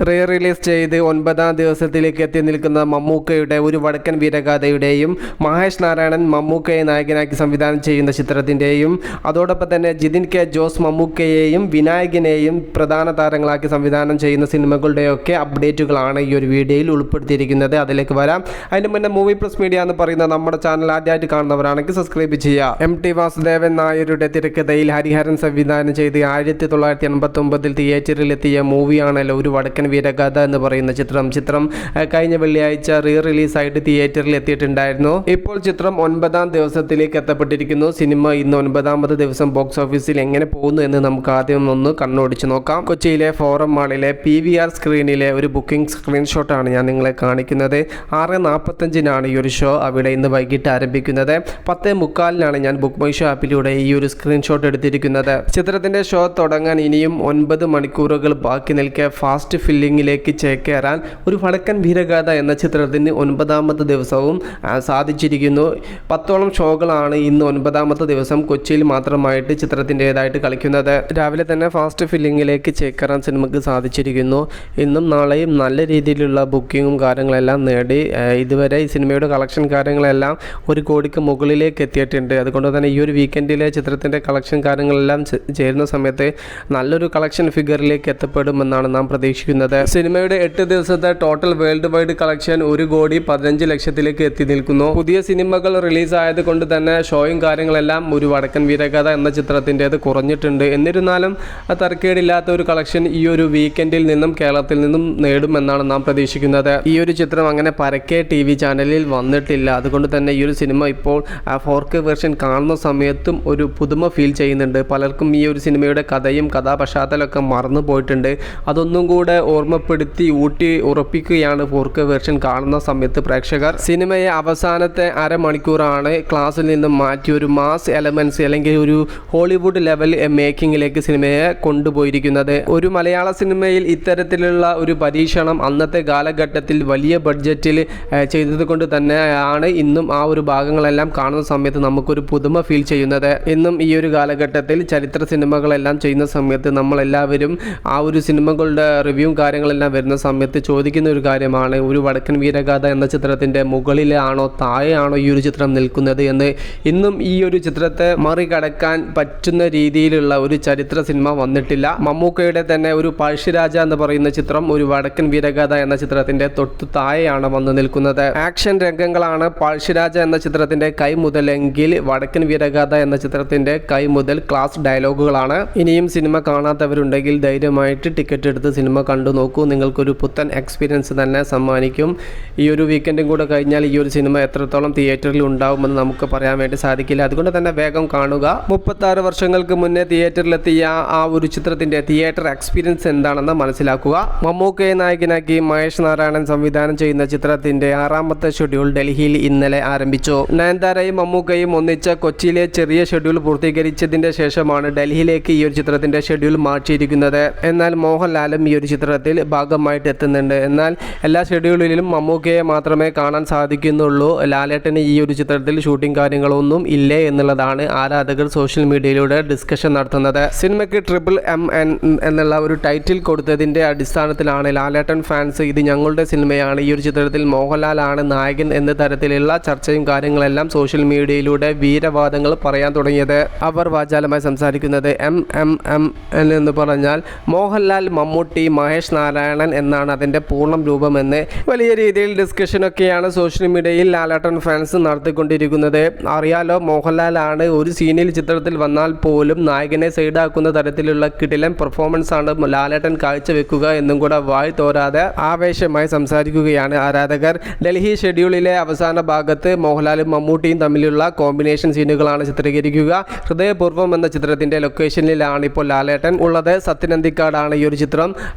Re release ചെയ്ത് 9ാം ദിവസത്തിലേക്ക് എത്തി നിൽക്കുന്ന മമ്മൂക്കയുടെ ഒരു വടക്കൻ വീരഗാഥയുടെയും മഹേഷ് നാരായണൻ മമ്മൂക്കയെ നായകനാക്കി സംവിധാനം ചെയ്യുന്ന ചിത്രത്തിൻ്റെയും അതോടൊപ്പം തന്നെ ജിതിൻ കെ ജോസ് മമ്മൂക്കയെയും വിനായകനെയും പ്രധാന താരങ്ങളാക്കി സംവിധാനം ചെയ്യുന്ന സിനിമകളുടെയൊക്കെ അപ്ഡേറ്റുകളാണ് ഈ ഒരു വീഡിയോയിൽ ഉൾപ്പെടുത്തിയിരിക്കുന്നത്. അതിലേക്ക് വരാം. അതിന് മുന്നേ മൂവി പ്ലസ് മീഡിയ എന്ന് പറയുന്ന നമ്മുടെ ചാനൽ ആദ്യമായിട്ട് കാണുന്നവരാണെങ്കിൽ സബ്സ്ക്രൈബ് ചെയ്യുക. MT വാസുദേവൻ നായരുടെ തിരക്കഥയിൽ ഹരിഹരൻ സംവിധാനം ചെയ്ത് 1989 തിയേറ്ററിലെത്തിയ മൂവിയാണല്ലോ ഒരു വടക്കൻ വീരഗാഥ എന്ന് പറയുന്ന ചിത്രം കഴിഞ്ഞ വെള്ളിയാഴ്ച റീ റിലീസായിട്ട് തിയേറ്ററിൽ എത്തിയിട്ടുണ്ടായിരുന്നു. ഇപ്പോൾ ചിത്രം 9ാം ദിവസത്തിലേക്ക് എത്തപ്പെട്ടിരിക്കുന്നു. സിനിമ ഇന്ന് 9ാമത്തെ ദിവസം ബോക്സ് ഓഫീസിൽ എങ്ങനെ പോകുന്നു എന്ന് നമുക്ക് ആദ്യം ഒന്ന് കണ്ണോടിച്ച് നോക്കാം. കൊച്ചിയിലെ ഫോറം മാളിലെ PVR സ്ക്രീനിലെ ഒരു ബുക്കിംഗ് സ്ക്രീൻഷോട്ടാണ് ഞാൻ നിങ്ങളെ കാണിക്കുന്നത്. 6:45 ഈ ഒരു ഷോ അവിടെ ഇന്ന് വൈകിട്ട് ആരംഭിക്കുന്നത്. 10:45 ഞാൻ ബുക്ക് മൈ ഷോ ആപ്പിലൂടെ ഈ ഒരു സ്ക്രീൻഷോട്ട് എടുത്തിരിക്കുന്നത്. ചിത്രത്തിന്റെ ഷോ തുടങ്ങാൻ ഇനിയും 9 മണിക്കൂറുകൾ ബാക്കി നിൽക്കെ ഫാസ്റ്റ് ഫില്ലിങ്ങിലേക്ക് ചേക്കേറാൻ ഒരു വടക്കൻ വീരഗാഥ എന്ന ചിത്രത്തിന് 9ാമത്തെ ദിവസവും സാധിച്ചിരിക്കുന്നു. 10ഓളം ഷോകളാണ് ഇന്ന് 9ാമത്തെ ദിവസം കൊച്ചിയിൽ മാത്രമായിട്ട് ചിത്രത്തിൻ്റെതായിട്ട് കളിക്കുന്നത്. രാവിലെ തന്നെ ഫാസ്റ്റ് ഫില്ലിങ്ങിലേക്ക് ചേക്കേറാൻ സിനിമയ്ക്ക് സാധിച്ചിരിക്കുന്നു. ഇന്നും നാളെയും നല്ല രീതിയിലുള്ള ബുക്കിങ്ങും കാര്യങ്ങളെല്ലാം നേടി ഇതുവരെ ഈ സിനിമയുടെ കളക്ഷൻ കാര്യങ്ങളെല്ലാം 1 കോടിക്ക് മുകളിലേക്ക് എത്തിയിട്ടുണ്ട്. അതുകൊണ്ട് തന്നെ ഈ ഒരു വീക്കെൻഡിലെ ചിത്രത്തിൻ്റെ കളക്ഷൻ കാര്യങ്ങളെല്ലാം ചേരുന്ന സമയത്ത് നല്ലൊരു കളക്ഷൻ ഫിഗറിലേക്ക് എത്തപ്പെടുമെന്നാണ് നാം പ്രതീക്ഷിക്കുന്നത്. സിനിമയുടെ 8 ദിവസത്തെ ടോട്ടൽ വേൾഡ് വൈഡ് കളക്ഷൻ 1,15,00,000 എത്തി നിൽക്കുന്നു. പുതിയ സിനിമകൾ റിലീസായത് കൊണ്ട് തന്നെ ഷോയും കാര്യങ്ങളെല്ലാം ഒരു വടക്കൻ വീരഗാഥ എന്ന ചിത്രത്തിൻ്റേത് കുറഞ്ഞിട്ടുണ്ട്. എന്നിരുന്നാലും തരക്കേടില്ലാത്ത ഒരു കളക്ഷൻ ഈ ഒരു വീക്കെൻഡിൽ നിന്നും കേരളത്തിൽ നിന്നും നേടുമെന്നാണ് നാം പ്രതീക്ഷിക്കുന്നത്. ഈ ഒരു ചിത്രം അങ്ങനെ പരക്കെ TV ചാനലിൽ വന്നിട്ടില്ല. അതുകൊണ്ട് തന്നെ ഈ ഒരു സിനിമ ഇപ്പോൾ 4K വെർഷൻ കാണുന്ന സമയത്തും ഒരു പുതുമ ഫീൽ ചെയ്യുന്നുണ്ട്. പലർക്കും ഈ ഒരു സിനിമയുടെ കഥയും കഥാപശ്ചാത്തലമൊക്കെ മറന്നു പോയിട്ടുണ്ട്. അതൊന്നും കൂടെ ഓർമ്മപ്പെടുത്തി ഊട്ടി ഉറപ്പിക്കുകയാണ് 4K വെർഷൻ കാണുന്ന സമയത്ത് പ്രേക്ഷകർ. സിനിമയെ അവസാനത്തെ അരമണിക്കൂറാണ് ക്ലാസ്സിൽ നിന്നും മാറ്റി ഒരു മാസ് എലമെൻറ്റ്സ് അല്ലെങ്കിൽ ഒരു ഹോളിവുഡ് ലെവൽ മേക്കിങ്ങിലേക്ക് സിനിമയെ കൊണ്ടുപോയിരിക്കുന്നത്. ഒരു മലയാള സിനിമയിൽ ഇത്തരത്തിലുള്ള ഒരു പരീക്ഷണം അന്നത്തെ കാലഘട്ടത്തിൽ വലിയ ബഡ്ജറ്റിൽ ചെയ്തത് കൊണ്ട് തന്നെയാണ് ഇന്നും ആ ഒരു ഭാഗങ്ങളെല്ലാം കാണുന്ന സമയത്ത് നമുക്കൊരു പുതുമ ഫീൽ ചെയ്യുന്നത്. ഇന്നും ഈ ഒരു കാലഘട്ടത്തിൽ ചരിത്ര സിനിമകളെല്ലാം ചെയ്യുന്ന സമയത്ത് നമ്മളെല്ലാവരും ആ ഒരു സിനിമകളുടെ റിവ്യൂവും കാര്യങ്ങളെല്ലാം വരുന്ന സമയത്ത് ചോദിക്കുന്ന ഒരു കാര്യമാണ്, ഒരു വടക്കൻ വീരഗാഥ എന്ന ചിത്രത്തിൻ്റെ മുകളിലാണോ താഴെയാണോ ഈ ഒരു ചിത്രം നിൽക്കുന്നത് എന്ന്. ഇന്നും ഈ ഒരു ചിത്രത്തെ മറികടക്കാൻ പറ്റുന്ന രീതിയിലുള്ള ഒരു ചരിത്ര സിനിമ വന്നിട്ടില്ല. മമ്മൂക്കയുടെ തന്നെ ഒരു പഴശ്ശിരാജ എന്ന് പറയുന്ന ചിത്രം ഒരു വടക്കൻ വീരഗാഥ എന്ന ചിത്രത്തിൻ്റെ തൊട്ടു താഴെയാണ് വന്നു നിൽക്കുന്നത്. ആക്ഷൻ രംഗങ്ങളാണ് പഴശ്ശിരാജ എന്ന ചിത്രത്തിൻ്റെ കൈ മുതലെങ്കിൽ വടക്കൻ വീരഗാഥ എന്ന ചിത്രത്തിൻ്റെ കൈ മുതൽ ക്ലാസ് ഡയലോഗുകളാണ്. ഇനിയും സിനിമ കാണാത്തവരുണ്ടെങ്കിൽ ധൈര്യമായിട്ട് ടിക്കറ്റ് എടുത്ത് സിനിമ കണ്ടു നോക്കൂ. നിങ്ങൾക്കൊരു പുത്തൻ എക്സ്പീരിയൻസ് തന്നെ സമ്മാനിക്കും. ഈ ഒരു വീക്കെൻഡും കൂടെ കഴിഞ്ഞാൽ ഈ ഒരു സിനിമ എത്രത്തോളം തിയേറ്ററിൽ ഉണ്ടാവുമെന്ന് നമുക്ക് പറയാൻ വേണ്ടി സാധിക്കില്ല. അതുകൊണ്ട് തന്നെ വേഗം കാണുക. 36 വർഷങ്ങൾക്ക് മുന്നേ തിയേറ്ററിലെത്തിയ ആ ഒരു ചിത്രത്തിൻ്റെ തിയേറ്റർ എക്സ്പീരിയൻസ് എന്താണെന്ന് മനസ്സിലാക്കുക. മമ്മൂക്കയെ നായകനാക്കി മഹേഷ് നാരായണൻ സംവിധാനം ചെയ്യുന്ന ചിത്രത്തിൻ്റെ 6ാമത്തെ ഷെഡ്യൂൾ ഡൽഹിയിൽ ഇന്നലെ ആരംഭിച്ചു. നയൻതാരയും മമ്മൂക്കയും ഒന്നിച്ച കൊച്ചിയിലെ ചെറിയ ഷെഡ്യൂൾ പൂർത്തീകരിച്ചതിൻ്റെ ശേഷമാണ് ഡൽഹിയിലേക്ക് ഈ ഒരു ചിത്രത്തിൻ്റെ ഷെഡ്യൂൾ മാറ്റിയിരിക്കുന്നത്. എന്നാൽ മോഹൻലാലും ഈ ഒരു ചിത്രത്തിൽ ഭാഗമായിട്ട് എത്തുന്നുണ്ട്. എന്നാൽ എല്ലാ ഷെഡ്യൂളിലും മമ്മൂക്കയെ മാത്രമേ കാണാൻ സാധിക്കുന്നുള്ളൂ. ലാലേട്ടന് ഈ ഒരു ചിത്രത്തിൽ ഷൂട്ടിംഗ് കാര്യങ്ങളൊന്നും ഇല്ലേ എന്നുള്ളതാണ് ആരാധകർ സോഷ്യൽ മീഡിയയിലൂടെ ഡിസ്കഷൻ നടത്തുന്നത്. സിനിമയ്ക്ക് MMN എന്നുള്ള ഒരു ടൈറ്റിൽ കൊടുത്തതിൻ്റെ അടിസ്ഥാനത്തിലാണ് ലാലേട്ടൻ ഫാൻസ് ഇത് ഞങ്ങളുടെ സിനിമയാണ്, ഈ ഒരു ചിത്രത്തിൽ മോഹൻലാലാണ് നായകൻ എന്ന തരത്തിലുള്ള ചർച്ചയും കാര്യങ്ങളെല്ലാം സോഷ്യൽ മീഡിയയിലൂടെ വീരവാദങ്ങൾ പറയാൻ തുടങ്ങിയത്. അവർ വാചാലമായി സംസാരിക്കുന്നത് MMN എന്ന് പറഞ്ഞാൽ മോഹൻലാൽ മമ്മൂട്ടി മഹേഷ് നാരായണൻ എന്നാണ് അതിൻ്റെ പൂർണ്ണം രൂപമെന്ന് വലിയ രീതിയിൽ ഡിസ്കഷനൊക്കെയാണ് സോഷ്യൽ മീഡിയയിൽ ലാലേട്ടൻ ഫാൻസ് നടത്തിക്കൊണ്ടിരിക്കുന്നത്. അറിയാലോ, മോഹൻലാലാണ് ഒരു സീനിൽ ചിത്രത്തിൽ വന്നാൽ പോലും നായകനെ സൈഡാക്കുന്ന തരത്തിലുള്ള കിടിലൻ പെർഫോമൻസ് ആണ് ലാലേട്ടൻ കാഴ്ചവെക്കുക എന്നും കൂടെ വായി തോരാതെ ആവേശമായി സംസാരിക്കുകയാണ് ആരാധകർ. ഡൽഹി ഷെഡ്യൂളിലെ അവസാന ഭാഗത്ത് മോഹൻലാലും മമ്മൂട്ടിയും തമ്മിലുള്ള കോമ്പിനേഷൻ സീനുകളാണ് ചിത്രീകരിക്കുക. ഹൃദയപൂർവ്വം എന്ന ചിത്രത്തിൻ്റെ ലൊക്കേഷനിലാണ് ഇപ്പോൾ ലാലേട്ടൻ ഉള്ളത്. സത്യനന്ദിക്കാടാണ് ഈ ഒരു ചിത്രം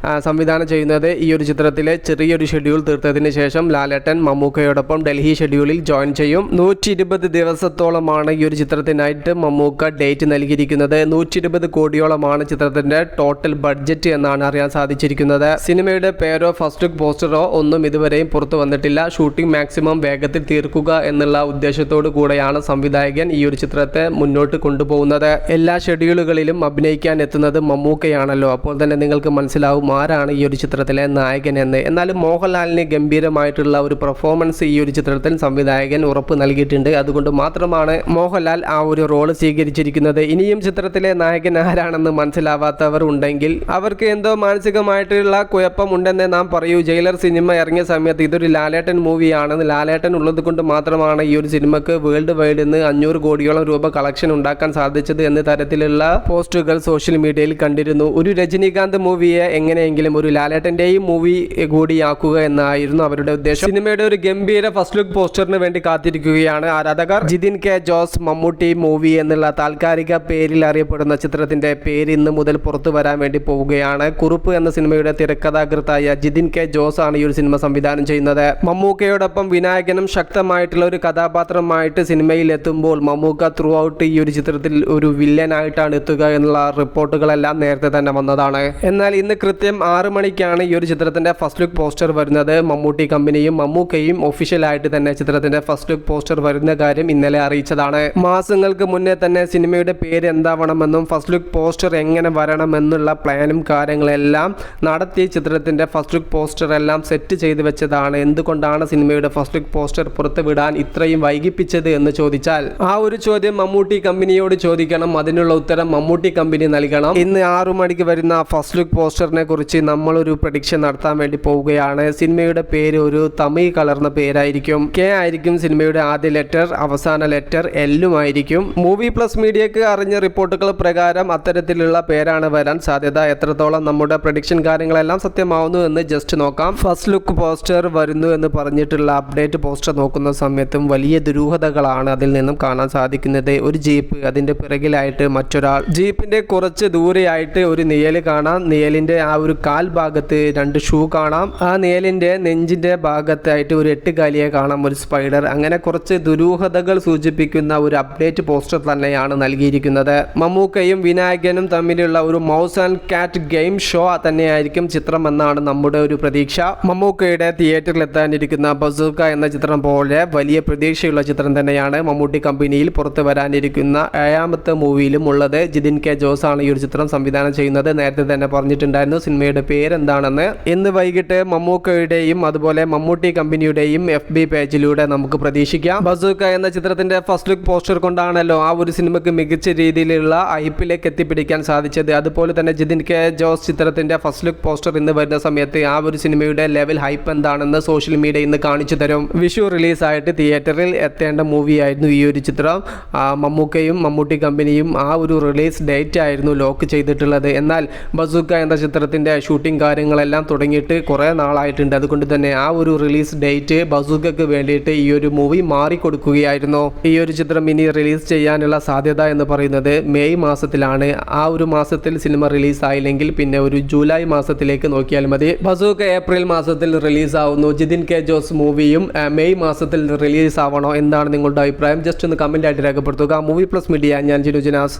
സംവിധാനം ചെയ്യുന്നത്. ഈ ഒരു ചിത്രത്തിലെ ചെറിയൊരു ഷെഡ്യൂൾ തീർത്തതിന് ശേഷം ലാലേട്ടൻ മമ്മൂക്കയോടൊപ്പം ഡൽഹി ഷെഡ്യൂളിൽ ജോയിൻ ചെയ്യും. 120 ദിവസത്തോളമാണ് ഈ ഒരു ചിത്രത്തിനായിട്ട് മമ്മൂക്ക ഡേറ്റ് നൽകിയിരിക്കുന്നത്. 120 കോടിയോളമാണ് ചിത്രത്തിൻ്റെ ടോട്ടൽ ബഡ്ജറ്റ് എന്നാണ് അറിയാൻ സാധിച്ചിരിക്കുന്നത്. സിനിമയുടെ പേരോ ഫസ്റ്റ് ലുക്ക് പോസ്റ്ററോ ഒന്നും ഇതുവരെയും പുറത്തു വന്നിട്ടില്ല. ഷൂട്ടിംഗ് മാക്സിമം വേഗത്തിൽ തീർക്കുക എന്നുള്ള ഉദ്ദേശത്തോടു കൂടെയാണ് സംവിധായകൻ ഈ ഒരു ചിത്രത്തെ മുന്നോട്ട് കൊണ്ടുപോകുന്നത്. എല്ലാ ഷെഡ്യൂളുകളിലും അഭിനയിക്കാൻ എത്തുന്നത് മമ്മൂക്കയാണല്ലോ. അപ്പോൾ തന്നെ നിങ്ങൾക്ക് മനസ്സിലാവും ആരാണ് ഈ ഒരു ചിത്രത്തിലെ നായകൻ എന്ന്. എന്നാലും മോഹൻലാലിന് ഗംഭീരമായിട്ടുള്ള ഒരു പെർഫോമൻസ് ഈ ഒരു ചിത്രത്തിൽ സംവിധായകൻ ഉറപ്പ് നൽകിയിട്ടുണ്ട്. അതുകൊണ്ട് മാത്രമാണ് മോഹൻലാൽ ആ ഒരു റോള് സ്വീകരിച്ചിരിക്കുന്നത്. ഇനിയും ചിത്രത്തിലെ നായകൻ ആരാണെന്ന് മനസ്സിലാവാത്തവർ ഉണ്ടെങ്കിൽ അവർക്ക് എന്തോ മാനസികമായിട്ടുള്ള കുഴപ്പമുണ്ടെന്ന് നാം പറയൂ. ജയിലർ സിനിമ ഇറങ്ങിയ സമയത്ത് ഇതൊരു ലാലേട്ടൻ മൂവിയാണെന്ന്, ലാലേട്ടൻ ഉള്ളത് കൊണ്ട് മാത്രമാണ് ഈ ഒരു സിനിമക്ക് വേൾഡ് വൈഡ് നിന്ന് 500 കോടിയോളം രൂപ കളക്ഷൻ ഉണ്ടാക്കാൻ സാധിച്ചത് എന്ന തരത്തിലുള്ള പോസ്റ്റുകൾ സോഷ്യൽ മീഡിയയിൽ കണ്ടിരുന്നു. ഒരു രജനീകാന്ത് മൂവിയെ എങ്ങനെയെങ്കിലും ഒരു ലാലേട്ടന്റെയും മൂവി കൂടിയാക്കുക എന്നായിരുന്നു അവരുടെ ഉദ്ദേശം. സിനിമയുടെ ഒരു ഗംഭീര ഫസ്റ്റ് ലുക്ക് പോസ്റ്ററിന് വേണ്ടി കാത്തിരിക്കുകയാണ് ആരാധകർ. ജിതിൻ കെ ജോസ് മമ്മൂട്ടി മൂവി എന്നുള്ള താൽക്കാലിക പേരിൽ അറിയപ്പെടുന്ന ചിത്രത്തിന്റെ പേര് ഇന്ന് മുതൽ പുറത്തു വരാൻ വേണ്ടി പോവുകയാണ്. കുറുപ്പ് എന്ന സിനിമയുടെ തിരക്കഥാകൃത്തായ ജിതിൻ കെ ജോസ് ആണ് ഈ ഒരു സിനിമ സംവിധാനം ചെയ്യുന്നത്. മമ്മൂക്കയോടൊപ്പം വിനായകനും ശക്തമായിട്ടുള്ള ഒരു കഥാപാത്രമായിട്ട് സിനിമയിൽ എത്തുമ്പോൾ മമ്മൂക്ക ത്രൂ ഔട്ട് ഈ ഒരു ചിത്രത്തിൽ ഒരു വില്ലനായിട്ടാണ് എത്തുക എന്നുള്ള റിപ്പോർട്ടുകളെല്ലാം നേരത്തെ തന്നെ വന്നതാണ്. എന്നാൽ ഇന്ന് കൃത്യം 6 മണിക്കാണ് ഈ ഒരു ചിത്രത്തിന്റെ ഫസ്റ്റ് ലുക്ക് പോസ്റ്റർ വരുന്നത്. മമ്മൂട്ടി കമ്പനിയും മമ്മൂക്കയും ഒഫീഷ്യലായിട്ട് തന്നെ ചിത്രത്തിന്റെ ഫസ്റ്റ് ലുക്ക് പോസ്റ്റർ വരുന്ന കാര്യം ഇന്നലെ അറിയിച്ചതാണ്. മാസങ്ങൾക്ക് മുന്നേ തന്നെ സിനിമയുടെ പേര് എന്താവണമെന്നും ഫസ്റ്റ് ലുക്ക് പോസ്റ്റർ എങ്ങനെ വരണമെന്നുള്ള പ്ലാനും കാര്യങ്ങളെല്ലാം നടത്തി ചിത്രത്തിന്റെ ഫസ്റ്റ് ലുക്ക് പോസ്റ്റർ എല്ലാം സെറ്റ് ചെയ്ത് വെച്ചതാണ്. എന്തുകൊണ്ടാണ് സിനിമയുടെ ഫസ്റ്റ് ലുക്ക് പോസ്റ്റർ പുറത്തുവിടാൻ ഇത്രയും വൈകിപ്പിച്ചത് എന്ന് ചോദിച്ചാൽ ആ ഒരു ചോദ്യം മമ്മൂട്ടി കമ്പനിയോട് ചോദിക്കണം. അതിനുള്ള ഉത്തരം മമ്മൂട്ടി കമ്പനി നൽകണം. ഇന്ന് 6 മണിക്ക് വരുന്ന ഫസ്റ്റ് ലുക്ക് പോസ്റ്ററിനെ കുറിച്ച് നമ്മളൊരു പ്രഡിക്ഷൻ നടത്താൻ വേണ്ടി പോവുകയാണ്. സിനിമയുടെ പേര് ഒരു തമിഴ് കലർന്ന പേരായിരിക്കും. കെ ആയിരിക്കും സിനിമയുടെ ആദ്യ ലെറ്റർ, അവസാന ലെറ്റർ എല്ലും ആയിരിക്കും. മൂവി പ്ലസ് മീഡിയക്ക് അറിഞ്ഞ റിപ്പോർട്ടുകൾ പ്രകാരം അത്തരത്തിലുള്ള പേരാണ് വരാൻ സാധ്യത. എത്രത്തോളം നമ്മുടെ പ്രഡിക്ഷൻ കാര്യങ്ങളെല്ലാം സത്യമാവുന്നു എന്ന് ജസ്റ്റ് നോക്കാം. ഫസ്റ്റ് ലുക്ക് പോസ്റ്റർ വരുന്നു എന്ന് പറഞ്ഞിട്ടുള്ള അപ്ഡേറ്റ് പോസ്റ്റർ നോക്കുന്ന സമയത്തും വലിയ ദുരൂഹതകളാണ് അതിൽ നിന്നും കാണാൻ സാധിക്കുന്നത്. ഒരു ജീപ്പ്, അതിന്റെ പിറകിലായിട്ട് മറ്റൊരാൾ, ജീപ്പിന്റെ കുറച്ച് ദൂരെയായിട്ട് ഒരു നിഴല് കാണാം. നിഴലിന്റെ ആ ഒരു കാൽ ഭാഗത്ത് 2 ഷൂ കാണാം. ആ നിഴലിന്റെ നെഞ്ചിന്റെ ഭാഗത്തായിട്ട് ഒരു 8 കാലിയെ കാണാം, ഒരു സ്പൈഡർ. അങ്ങനെ കുറച്ച് ദുരൂഹതകൾ സൂചിപ്പിക്കുന്ന ഒരു അപ്ഡേറ്റ് പോസ്റ്റർ തന്നെയാണ് നൽകിയിരിക്കുന്നത്. മമ്മൂക്കയും വിനായകനും തമ്മിലുള്ള ഒരു മൗസ് ആൻഡ് കാറ്റ് ഗെയിം ഷോ തന്നെയായിരിക്കും ചിത്രം എന്നാണ് നമ്മുടെ ഒരു പ്രതീക്ഷ. മമ്മൂക്കയുടെ തിയേറ്ററിൽ എത്താനിരിക്കുന്ന ബസൂക്ക എന്ന ചിത്രം പോലെ വലിയ പ്രതീക്ഷയുള്ള ചിത്രം തന്നെയാണ് മമ്മൂട്ടി കമ്പനിയിൽ പുറത്തു വരാനിരിക്കുന്ന 7ാമത്തെ മൂവിയിലും ഉള്ളത്. ജിതിൻ കെ ജോസ് ആണ് ഈ ഒരു ചിത്രം സംവിധാനം ചെയ്യുന്നത്. നേരത്തെ തന്നെ പറഞ്ഞിട്ടുണ്ടായിരുന്നു സിനിമയുടെ പേരെന്താണെന്ന്. ഇന്ന് വൈകിട്ട് മമ്മൂക്കയുടെയും അതുപോലെ മമ്മൂട്ടി കമ്പനിയുടെയും FB പേജിലൂടെ നമുക്ക് പ്രതീക്ഷിക്കാം. ബസൂക്ക എന്ന ചിത്രത്തിന്റെ ഫസ്റ്റ് ലുക്ക് പോസ്റ്റർ കൊണ്ടാണല്ലോ ആ ഒരു സിനിമയ്ക്ക് മികച്ച രീതിയിലുള്ള ഹൈപ്പിലേക്ക് എത്തിപ്പിടിക്കാൻ സാധിച്ചത്. അതുപോലെ തന്നെ ജിതിൻ കെ ജോസ് ചിത്രത്തിന്റെ ഫസ്റ്റ് ലുക്ക് പോസ്റ്റർ ഇന്ന് വരുന്ന സമയത്ത് ആ ഒരു സിനിമയുടെ ലെവൽ ഹൈപ്പ് എന്താണെന്ന് സോഷ്യൽ മീഡിയ ഇന്ന് കാണിച്ചു തരും. വിഷു റിലീസായിട്ട് തിയേറ്ററിൽ എത്തേണ്ട മൂവിയായിരുന്നു ഈ ഒരു ചിത്രം. മമ്മൂക്കയും മമ്മൂട്ടി കമ്പനിയും ആ ഒരു റിലീസ് ഡേറ്റ് ആയിരുന്നു ലോക്ക് ചെയ്തിട്ടുള്ളത്. എന്നാൽ ബസൂക്ക എന്ന ചിത്രത്തിന്റെ ഷൂട്ടിംഗ് കാര്യങ്ങളെല്ലാം തുടങ്ങിയിട്ട് കുറേ നാളായിട്ടുണ്ട്. അതുകൊണ്ട് തന്നെ ആ ഒരു റിലീസ് ഡേറ്റ് ബസൂക്കയ്ക്ക് വേണ്ടിയിട്ട് ഈ ഒരു മൂവി മാറിക്കൊടുക്കുകയായിരുന്നു. ഈ ഒരു ചിത്രം ഇനി റിലീസ് ചെയ്യാനുള്ള സാധ്യത എന്ന് പറയുന്നത് മെയ് മാസത്തിലാണ്. ആ ഒരു മാസത്തിൽ സിനിമ റിലീസ് ആയില്ലെങ്കിൽ പിന്നെ ഒരു ജൂലൈ മാസത്തിലേക്ക് നോക്കിയാൽ മതി. ബസൂക്ക ഏപ്രിൽ മാസത്തിൽ റിലീസ് ആവുന്നു. ജിതിൻ കെ ജോസ് മൂവിയും മെയ് മാസത്തിൽ റിലീസ് ആവണോ? എന്താണ് നിങ്ങളുടെ അഭിപ്രായം? ജസ്റ്റ് ഒന്ന് കമന്റ് ആയിട്ട് രേഖപ്പെടുത്തുക. മൂവി പ്ലസ് മീഡിയ, ഞാൻ ജിനു ജിനാസ്.